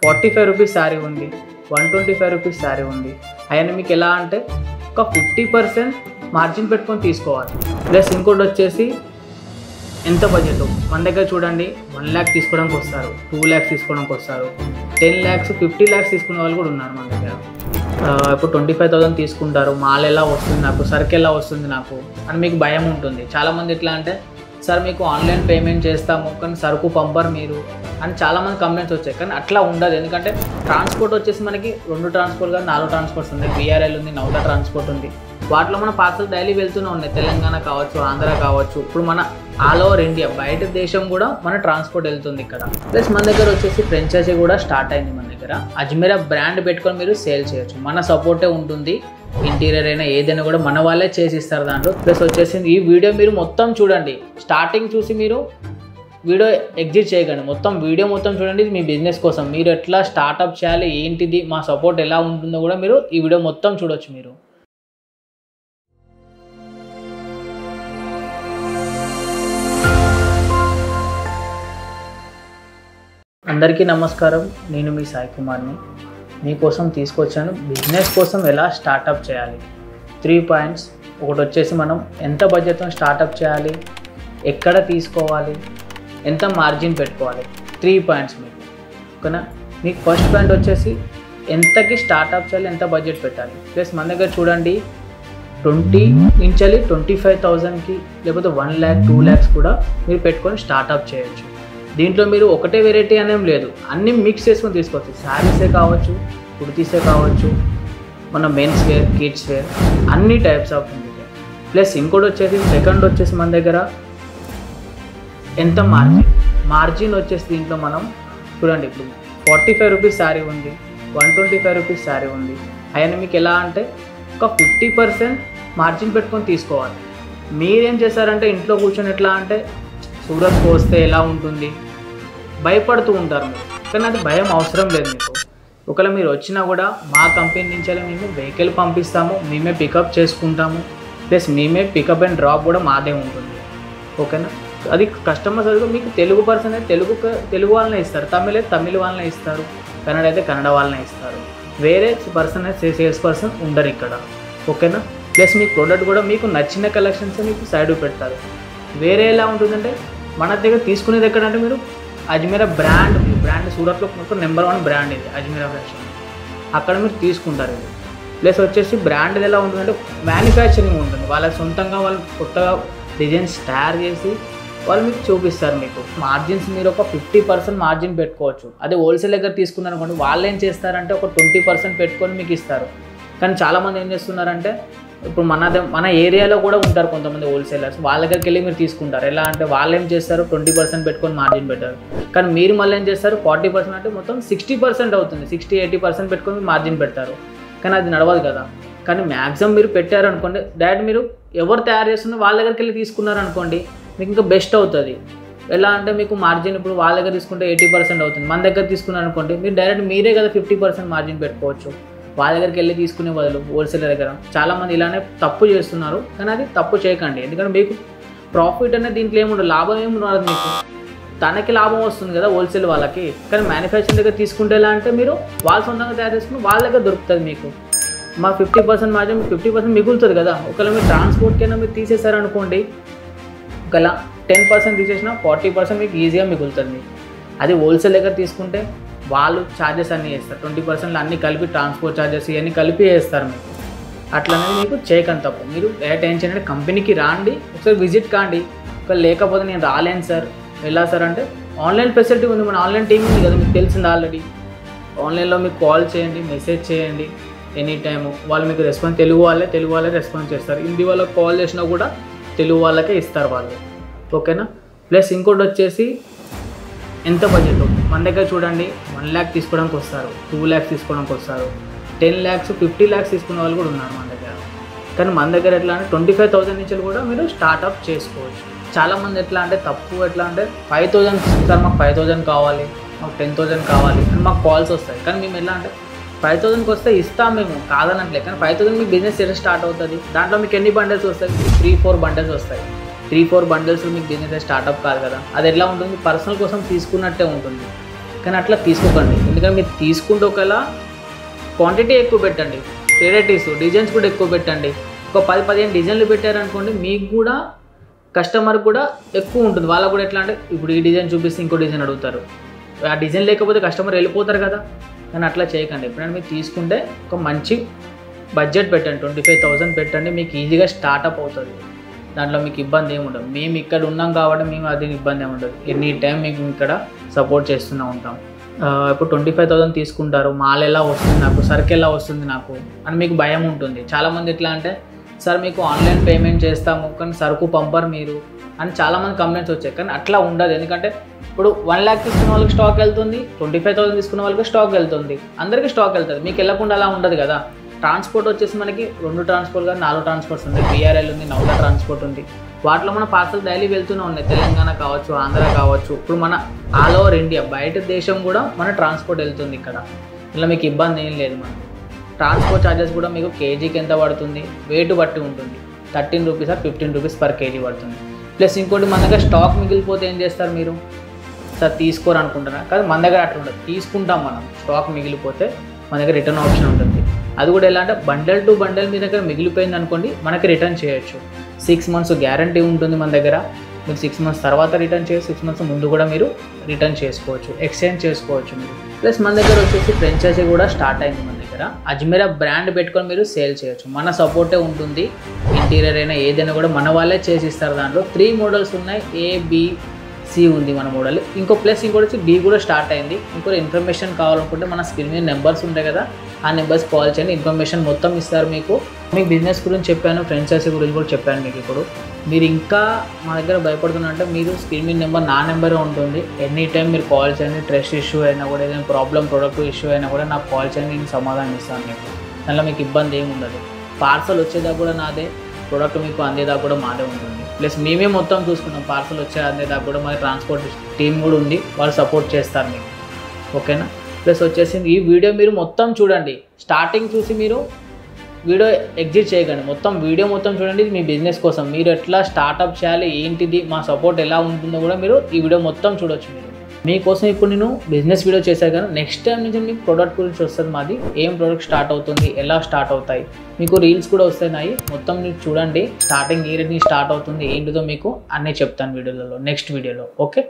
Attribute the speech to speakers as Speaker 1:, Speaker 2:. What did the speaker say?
Speaker 1: 45 rupees sari ఉంది, 125 rupees sari ఉంది. అవన్నీ మీకు ఎలా అంటే ఒక 50% మార్జిన్ పెట్టుకొని తీసుకోవాలి. ప్లస్ ఇంకోటి వచ్చేసి ఎంత బడ్జెట్ మన దగ్గర చూడండి, 1 lakh తీసుకోవడానికి వస్తారు, 2 lakhs తీసుకోవడానికి వస్తారు, 10 lakhs 50 lakhs తీసుకునే వాళ్ళు కూడా ఉన్నారు మన దగ్గర. ఇప్పుడు 25,000 తీసుకుంటారు, మాల్ ఎలా వస్తుంది నాకు, సరుకు ఎలా వస్తుంది నాకు అని మీకు భయం ఉంటుంది. చాలామంది ఎట్లా అంటే సార్ మీకు ఆన్లైన్ పేమెంట్ చేస్తాము కానీ సరుకు పంపరు మీరు అని చాలామంది కంప్లైంట్స్ వచ్చాయి. కానీ అట్లా ఉండదు, ఎందుకంటే ట్రాన్స్పోర్ట్ వచ్చేసి మనకి 2 ట్రాన్స్పోర్ట్ కాదు 4 ట్రాన్స్పోర్ట్స్ ఉంది. BRL ఉంది, నౌటా ట్రాన్స్పోర్ట్ ఉంది. వాటిలో మన పార్సల్ డైలీ వెళ్తూనే ఉన్నాయి, తెలంగాణ కావచ్చు, ఆంధ్ర కావచ్చు. ఇప్పుడు మన ఆల్ ఓవర్ ఇండియా, బయట దేశం కూడా మన ట్రాన్స్పోర్ట్ వెళ్తుంది ఇక్కడ. ప్లస్ మన దగ్గర వచ్చేసి ఫ్రాంచైజీ కూడా స్టార్ట్ అయింది మన దగ్గర. అజ్మీరా బ్రాండ్ పెట్టుకొని మీరు సేల్ చేయొచ్చు, మన సపోర్టే ఉంటుంది. ఇంటీరియర్ అయినా ఏదైనా కూడా మన వాళ్ళే చేసిస్తారు దాంట్లో. ప్లస్ వచ్చేసి ఈ వీడియో మీరు మొత్తం చూడండి, స్టార్టింగ్ చూసి మీరు వీడియో ఎగ్జిట్ చేయకండి, మొత్తం వీడియో మొత్తం చూడండి. మీ బిజినెస్ కోసం మీరు ఎట్లా స్టార్ట్అప్ చేయాలి, ఏంటిది, మా సపోర్ట్ ఎలా ఉంటుందో కూడా మీరు ఈ వీడియో మొత్తం చూడొచ్చు మీరు. అందరికీ నమస్కారం, నేను మీ సాయి కుమార్ని. మీకోసం తీసుకొచ్చాను బిజినెస్ కోసం ఎలా స్టార్టప్ చేయాలి. 3 పాయింట్స్. ఒకటి వచ్చేసి మనం ఎంత బడ్జెట్తో స్టార్టప్ చేయాలి, ఎక్కడ తీసుకోవాలి, ఎంత మార్జిన్ పెట్టుకోవాలి. 3 పాయింట్స్ మీకు ఓకేనా. మీకు ఫస్ట్ పాయింట్ వచ్చేసి ఎంతకి స్టార్టప్ చేయాలి, ఎంత బడ్జెట్ పెట్టాలి. ప్లస్ మన దగ్గర చూడండి 20 నుంచి 25,000కి లేకపోతే 1 lakh 2 lakhs కూడా మీరు పెట్టుకొని స్టార్టప్ చేయొచ్చు. దీంట్లో మీరు ఒకటే వెరైటీ అనేం లేదు, అన్నీ మిక్స్ చేసుకొని తీసుకోవచ్చు. శారీసే కావచ్చు, కుర్తీసే కావచ్చు, మన మెన్స్ వేర్, కిడ్స్ వేర్, అన్ని టైప్స్ ఆఫ్ ఉంది. ప్లస్ ఇంకోటి వచ్చేసి సెకండ్ వచ్చేసి మన దగ్గర ఎంత మార్జిన్ వచ్చేసి దీంట్లో మనం చూడండి. ఇప్పుడు 45 రూపీస్ శారీ ఉంది, 125 రూపీస్ శారీ ఉంది. అవన్నీ మీకు ఎలా అంటే ఒక 50% మార్జిన్ పెట్టుకొని తీసుకోవాలి. మీరేం చేస్తారంటే ఇంట్లో కూర్చొని ఎట్లా అంటే సూరత్కి వస్తే ఎలా ఉంటుంది భయపడుతూ ఉంటారు మీరు. కానీ అది భయం అవసరం లేదు మీకు. ఒకవేళ మీరు వచ్చినా కూడా మా కంపెనీ నుంచి మేము వెహికల్ పంపిస్తాము, మేమే పికప్ చేసుకుంటాము. ప్లస్ మేమే పికప్ అండ్ డ్రాప్ కూడా మాదే ఉంటుంది ఓకేనా. అది కస్టమర్స్ అది మీకు తెలుగు పర్సన్ అయితే తెలుగు వాళ్ళనే ఇస్తారు, తమిళ వాళ్ళనే ఇస్తారు, కన్నడ అయితే కన్నడ వాళ్ళనే ఇస్తారు. వేరే పర్సన్ అయితే సేల్స్ పర్సన్ ఉండరు ఇక్కడ ఓకేనా. ప్లస్ మీ ప్రోడక్ట్ కూడా మీకు నచ్చిన కలెక్షన్స్ మీకు సైడ్ పెడతారు. వేరే ఎలా ఉంటుందంటే మన దగ్గర తీసుకునేది ఎక్కడంటే మీరు అజ్మీరా బ్రాండ్ సూరత్లో నెంబర్ 1 బ్రాండ్ ఇది అజ్మీరా ఫ్యాషన్, అక్కడ మీరు తీసుకుంటారు ఇది. ప్లస్ వచ్చేసి బ్రాండ్ ఎలా ఉంటుందంటే మ్యానుఫ్యాక్చరింగ్ ఉంటుంది, వాళ్ళ సొంతంగా వాళ్ళు కొత్తగా డిజైన్స్ తయారు చేసి వాళ్ళు మీకు చూపిస్తారు. మీకు మార్జిన్స్ మీరు ఒక 50% మార్జిన్ పెట్టుకోవచ్చు. అదే హోల్సేల్ దగ్గర తీసుకున్నారు అనుకోండి, వాళ్ళు ఏం చేస్తారంటే ఒక 20% పెట్టుకొని మీకు ఇస్తారు. కానీ చాలామంది ఏం చేస్తున్నారంటే ఇప్పుడు మన ఏరియాలో కూడా ఉంటారు కొంతమంది హోల్సేలర్స్, వాళ్ళ దగ్గరికి వెళ్ళి మీరు తీసుకుంటారు. ఎలా అంటే వాళ్ళు ఏం చేస్తారు 20% పెట్టుకొని మార్జిన్ పెట్టారు. కానీ మీరు మళ్ళీ ఏం చేస్తారు 40% అంటే మొత్తం 60% అవుతుంది, 60-80% పెట్టుకొని మార్జిన్ పెడతారు. కానీ అది నడవదు కదా. కానీ మ్యాక్సిమం మీరు పెట్టారనుకోండి, డైరెక్ట్ మీరు ఎవరు తయారు చేస్తున్నారు వాళ్ళ దగ్గరికి వెళ్ళి తీసుకున్నారనుకోండి మీకు ఇంకా బెస్ట్ అవుతుంది. ఎలా అంటే మీకు మార్జిన్ ఇప్పుడు వాళ్ళ దగ్గర తీసుకుంటే 80% అవుతుంది, మన దగ్గర తీసుకున్నారనుకోండి మీరు డైరెక్ట్ మీరే కదా 50% మార్జిన్ పెట్టుకోవచ్చు. వాళ్ళ దగ్గరికి వెళ్ళి తీసుకునే బదులు హోల్సేలర్ దగ్గర చాలామంది ఇలానే తప్పు చేస్తున్నారు. కానీ అది తప్పు చేయకండి, ఎందుకంటే మీకు ప్రాఫిట్ అనేది దీంట్లో ఏముండదు, లాభం ఏమి రాదు మీకు. తనకి లాభం వస్తుంది కదా హోల్సేల్ వాళ్ళకి. కానీ మ్యానుఫ్యాక్చరింగ్ దగ్గర తీసుకుంటే ఎలా అంటే మీరు వాళ్ళు సొంతంగా తయారు చేసుకుని వాళ్ళ దగ్గర దొరుకుతుంది మీకు. మా 50% మార్జిన్ 50% మిగులుతుంది కదా. ఒకవేళ మీరు ట్రాన్స్పోర్ట్కైనా మీరు తీసేశారనుకోండి, ఒకవేళ 10% తీసేసినా 40% మీకు ఈజీగా మిగులుతుంది మీకు. అది హోల్సేల్ దగ్గర తీసుకుంటే వాళ్ళు ఛార్జెస్ అన్నీ వేస్తారు, 20% అన్నీ కలిపి ట్రాన్స్పోర్ట్ ఛార్జెస్ ఇవన్నీ కలిపి వేస్తారు మీకు. అట్లనే మీకు చేయకండి తప్పు. మీరు ఏ టెన్షన్ అంటే కంపెనీకి రాండి, ఒకసారి విజిట్ కాండి. ఒకవేళ లేకపోతే నేను రాలేను సార్ ఎలా సార్ అంటే ఆన్లైన్ ఫెసిలిటీ ఉంది, మన ఆన్లైన్ టీమ్ ఉంది కదా మీకు తెలిసింది ఆల్రెడీ. ఆన్లైన్లో మీకు కాల్ చేయండి, మెసేజ్ చేయండి ఎనీ టైము. వాళ్ళు మీకు రెస్పాన్స్ తెలుగు వాళ్ళే రెస్పాన్స్ చేస్తారు. హిందీ వాళ్ళకి కాల్ చేసినా కూడా తెలుగు వాళ్ళకే ఇస్తారు వాళ్ళు ఓకేనా. ప్లస్ ఇంకోటి వచ్చేసి ఎంత బడ్జెట్ మన దగ్గర చూడండి, 1 lakh తీసుకోవడానికి వస్తారు, 2 lakhs తీసుకోవడానికి వస్తారు, 10 lakhs 50 lakhs తీసుకునే వాళ్ళు కూడా ఉన్నారు మన దగ్గర. కానీ మన దగ్గర ఎట్లా అంటే 25,000 నుంచి కూడా మీరు స్టార్ట్అప్ చేసుకోవచ్చు. చాలామంది ఎట్లా అంటే తప్పు ఎట్లా అంటే 5,000 సార్ మాకు 5,000 కావాలి, మాకు 10,000 కావాలి అని మాకు కాల్స్ వస్తాయి. కానీ మేము ఎలా అంటే 5,000కి వస్తే ఇస్తాం మేము కాదనట్లే. కానీ 5,000 మీకు బిజినెస్ ఎలా స్టార్ట్ అవుతుంది, దాంట్లో మీకు ఎన్ని బండల్స్ వస్తాయి, 3-4 బండల్స్ వస్తాయి. 3-4 బండల్స్ మీకు బిజినెస్ స్టార్ట్అప్ కాదు కదా. అది ఎట్లా ఉంటుంది, పర్సనల్ కోసం తీసుకున్నట్టే ఉంటుంది. కానీ అట్లా తీసుకోకండి. ఎందుకంటే మీరు తీసుకుంటే ఒకవేళ క్వాంటిటీ ఎక్కువ పెట్టండి, వెరైటీస్ డిజైన్స్ కూడా ఎక్కువ పెట్టండి. ఒక 10-15 డిజైన్లు పెట్టారనుకోండి, మీకు కూడా కస్టమర్ కూడా ఎక్కువ ఉంటుంది. వాళ్ళకు కూడా ఎట్లా అంటే ఇప్పుడు ఈ డిజైన్ చూపిస్తే ఇంకో డిజైన్ అడుగుతారు, ఆ డిజైన్ లేకపోతే కస్టమర్ వెళ్ళిపోతారు కదా. కానీ అట్లా చేయకండి. ఎప్పుడైనా మీరు తీసుకుంటే ఒక మంచి బడ్జెట్ పెట్టండి, 25,000 పెట్టండి, మీకు ఈజీగా స్టార్ట్అప్ అవుతుంది. దాంట్లో మీకు ఇబ్బంది ఏమి ఉండదు. మేము ఇక్కడ ఉన్నాం కాబట్టి మేము అది ఇబ్బంది ఏమి ఉండదు. ఎనీ టైం మీకు ఇక్కడ సపోర్ట్ చేస్తూనే ఉంటాం. ఇప్పుడు 25,000 తీసుకుంటారు, మాల్ ఎలా వస్తుంది నాకు, సరుకు ఎలా వస్తుంది నాకు అని మీకు భయం ఉంటుంది. చాలామంది ఎట్లా అంటే సార్ మీకు ఆన్లైన్ పేమెంట్ చేస్తాము కానీ సరుకు పంపరు మీరు అని చాలామంది కంప్లైంట్స్ వచ్చాయి. కానీ అట్లా ఉండదు. ఎందుకంటే ఇప్పుడు 1 lakh తీసుకున్న వాళ్ళకి స్టాక్ వెళ్తుంది, 25,000 తీసుకున్న వాళ్ళకి స్టాక్ వెళ్తుంది, అందరికీ స్టాక్ వెళ్తుంది. మీకు వెళ్ళకుండా అలా ఉండదు కదా. ట్రాన్స్పోర్ట్ వచ్చేసి మనకి 2 ట్రాన్స్పోర్ట్ కానీ 4 ట్రాన్స్పోర్ట్స్ ఉంది. BRL ఉంది, నౌలా ట్రాన్స్పోర్ట్ ఉంది. వాటిలో మన పార్సల్ డైలీ వెళ్తూనే ఉన్నాయి. తెలంగాణ కావచ్చు, ఆంధ్ర కావచ్చు, ఇప్పుడు మన ఆల్ ఓవర్ ఇండియా బయట దేశం కూడా మన ట్రాన్స్పోర్ట్ వెళ్తుంది ఇక్కడ. ఇలా మీకు ఇబ్బంది ఏం లేదు. మనకు ట్రాన్స్పోర్ట్ ఛార్జెస్ కూడా మీకు కేజీకి ఎంత పడుతుంది, వెయిట్ బట్టి ఉంటుంది. 13 rupees or 15 rupees per KG పడుతుంది. ప్లస్ ఇంకోటి మన దగ్గర స్టాక్ మిగిలిపోతే ఏం చేస్తారు మీరు, సార్ తీసుకోరు అనుకుంటున్నా. కానీ మన దగ్గర అట్లా ఉండదు, తీసుకుంటాం మనం. స్టాక్ మిగిలిపోతే మన దగ్గర రిటర్న్ ఆప్షన్ ఉంటుంది. అది కూడా ఎలా అంటే బండల్ టు బండల్ మీ దగ్గర మిగిలిపోయింది అనుకోండి, మనకి రిటర్న్ చేయొచ్చు. 6 months గ్యారంటీ ఉంటుంది మన దగ్గర. మీరు 6 months తర్వాత రిటర్న్ చేయొచ్చు, 6 months ముందు కూడా మీరు రిటర్న్ చేసుకోవచ్చు, ఎక్స్చేంజ్ చేసుకోవచ్చు మీరు. ప్లస్ మన దగ్గర వచ్చేసి ఫ్రాంచైజీ కూడా స్టార్ట్ అయింది మన దగ్గర. అజ్మీరా బ్రాండ్ పెట్టుకొని మీరు సేల్ చేయొచ్చు. మన సపోర్టే ఉంటుంది. ఇంటీరియర్ అయినా ఏదైనా కూడా మన వాళ్ళే చేసి ఇస్తారు. దాంట్లో 3 మోడల్స్ ఉన్నాయి, ABC ఉంది మన మోడల్. ఇంకోటి వచ్చి B కూడా స్టార్ట్ అయింది. ఇంకో ఇన్ఫర్మేషన్ కావాలనుకుంటే మన స్క్రీన్ మీద నెంబర్స్ ఉంటాయి కదా, ఆ నెంబర్స్ కాల్ చేయండి. ఇన్ఫర్మేషన్ మొత్తం ఇస్తారు మీకు. మీకు బిజినెస్ గురించి చెప్పాను, ఫ్రాంచైజీ గురించి కూడా చెప్పాను మీకు. ఇప్పుడు మీరు ఇంకా మా దగ్గర భయపడుతున్నారంటే మీరు స్క్రీన్ మీద నెంబర్ నా నెంబరే ఉంటుంది. ఎనీ టైం మీరు కాల్ చేయండి. ట్రస్ట్ ఇష్యూ అయినా కూడా, ఏదైనా ప్రాబ్లం ప్రొడక్ట్ ఇష్యూ అయినా కూడా నాకు కాల్ చేయండి, నేను సమాధానం ఇస్తాను మీకు. దానిలో మీకు ఇబ్బంది ఏమి ఉండదు. పార్సల్ వచ్చేదాకా కూడా నాదే, ప్రోడక్ట్ మీకు అందేదాకా కూడా మాదే ఉంటుంది. ప్లస్ మేమే మొత్తం చూసుకున్నాం. పార్సల్ వచ్చే అందేదాకా కూడా మన ట్రాన్స్పోర్ట్ టీమ్ కూడా ఉంది, వాళ్ళు సపోర్ట్ చేస్తారు మీకు. ఓకేనా. ప్లస్ వచ్చేసి ఈ వీడియో మీరు మొత్తం చూడండి, స్టార్టింగ్ చూసి మీరు వీడియో ఎగ్జిట్ చేయకండి. మొత్తం వీడియో మొత్తం చూడండి. ఇది మీ బిజినెస్ కోసం, మీరు ఎట్లా స్టార్ట్అప్ చేయాలి, ఏంటిది, మా సపోర్ట్ ఎలా ఉంటుందో కూడా మీరు ఈ వీడియో మొత్తం చూడొచ్చు. మీరు మీకోసం ఇప్పుడు నేను బిజినెస్ వీడియో చేశాను కానీ నెక్స్ట్ టైం నుంచి మీకు ప్రోడక్ట్ గురించి వస్తుంది. మాది ఏం ప్రోడక్ట్ స్టార్ట్ అవుతుంది, ఎలా స్టార్ట్ అవుతాయి, మీకు రీల్స్ కూడా వస్తున్నాయి. మొత్తం మీరు చూడండి, స్టార్టింగ్ ఏ రేట్ నుంచి స్టార్ట్ అవుతుంది ఏంటిదో మీకు అన్నీ చెప్తాను వీడియోలలో, నెక్స్ట్ వీడియోలో. ఓకే.